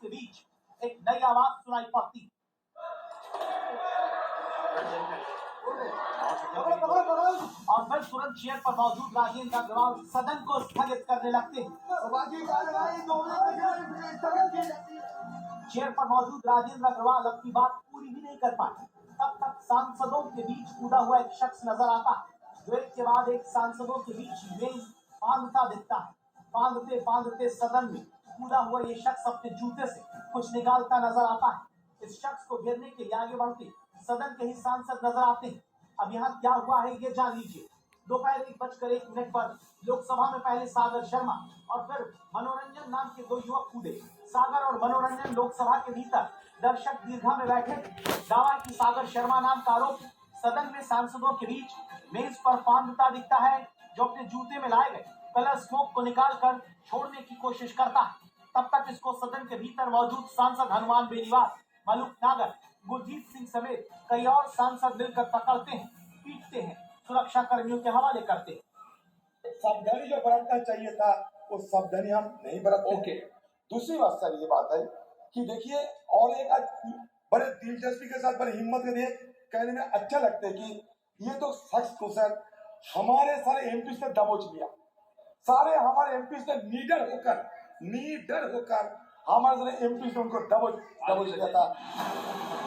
के बीच एक नई आवाज सुनाई पड़ती और फिर तुरंत चेयर पर मौजूद राजेंद्र अग्रवाल सदन को स्थगित करने लगते हैं। चेयर पर मौजूद राजेंद्र अग्रवाल अपनी बात पूरी भी नहीं कर पाए। तब तक सांसदों के बीच कूदा हुआ एक शख्स नजर आता है जो एक के बाद एक सांसदों के बीच मेज बांधता दिखता है। बांधते बांधते सदन में कूदा हुआ ये शख्स अपने जूते से कुछ निकालता नजर आता है। इस शख्स को घेरने के लिए आगे बढ़ते सदन के ही सांसद नजर आते हैं। अब यहाँ क्या हुआ है ये जान लीजिए। दोपहर 1:01 पर लोकसभा में पहले सागर शर्मा और फिर मनोरंजन नाम के 2 युवक कूदे। सागर और मनोरंजन लोकसभा के भीतर दर्शक दीर्घा में बैठे। दावा की सागर शर्मा नाम का आरोप सदन में सांसदों के बीच मेज पर फांदता दिखता है, जो अपने जूते में लाए गए कलर स्मोक को निकाल कर छोड़ने की कोशिश करता है। तब तक इसको सदन के भीतर मौजूद सांसद हनुमान बेनीवाल, मलूक नागर, गुरजीत सिंह समेत कई और सांसद मिलकर पकड़ते हैं, पीटते हैं, सुरक्षा कर्मियों के हवाले करते हैं। सावधानी जो बरतना चाहिए था वो सावधानी हम नहीं बरतते। ओके। दूसरी बात सर ये बात है कि देखिए, और एक आज बड़े दिलचस्पी के साथ बड़ी हिम्मत के लिए कहने में अच्छा लगता है कि ये तो शख्स को सर हमारे सारे एमपी से दबोच लिया। सारे हमारे एमपी से नीडर होकर हमारे सारे एमपी से उनको दबोच लिया था।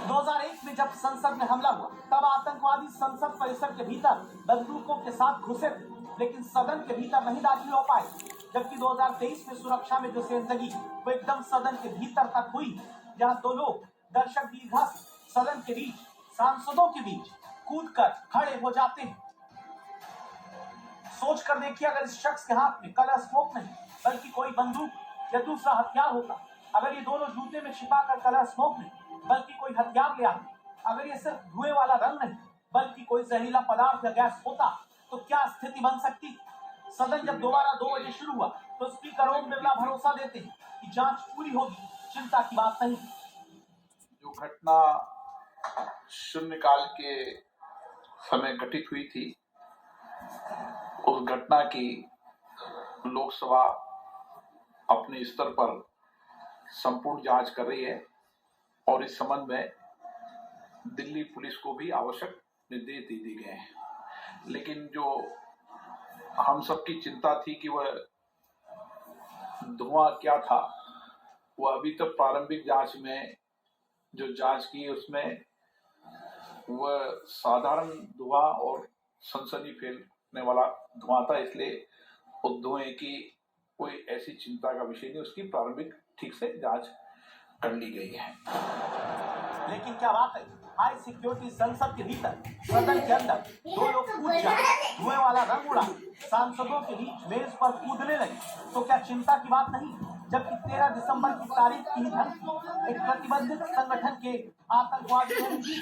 2001 में जब संसद में हमला हुआ तब आतंकवादी संसद परिसर के भीतर बंदूकों के साथ घुसे थे, लेकिन सदन के भीतर नहीं दाखिल हो पाए। जबकि 2023 में सुरक्षा में जो सेंधगी वो एकदम सदन के भीतर तक हुई, जहां 2 लोग दर्शक दीर्घा सदन के बीच सांसदों के बीच कूदकर खड़े हो जाते हैं। सोच कर देखिए, अगर इस शख्स के हाथ में कलर स्मोक नहीं बल्कि कोई बंदूक या दूसरा हथियार होता, अगर ये दोनों जूते में छिपा कर कलर स्मोक नहीं बल्कि कोई हथियार ले आते, अगर ये सिर्फ धुएं वाला रंग नहीं बल्कि कोई जहरीला पदार्थ या गैस होता, तो क्या स्थिति बन सकती। सदन जब दोबारा 2 बजे शुरू हुआ तो स्पीकर ओम बिरला भरोसा देते हैं कि जांच पूरी होगी, चिंता की बात नहीं। जो घटना शून्यकाल के समय घटित हुई थी, उस घटना की लोकसभा अपने स्तर पर संपूर्ण जांच कर रही है और इस संबंध में दिल्ली पुलिस को भी आवश्यक निर्देश दे दिए गए हैं। लेकिन जो हम सबकी चिंता थी कि वह धुआं क्या था, वह अभी तक प्रारंभिक जांच में जो जांच की उसमें वह साधारण धुआं और सनसनी फैलने वाला धुआं था। इसलिए उस धुएं की कोई ऐसी चिंता का विषय नहीं, उसकी प्रारंभिक ठीक से जांच कर ली गई है। लेकिन क्या बात है, हाई सिक्योरिटी संसद के भीतर सदन के अंदर 2 लोग कूद जाए, धुएं वाला रंग उड़ा, सांसदों के बीच मेज पर कूदने लगे, तो क्या चिंता की बात नहीं। जबकि 13 दिसंबर की तारीख की धमकी एक प्रतिबंधित संगठन के आतंकवादियों ने दी।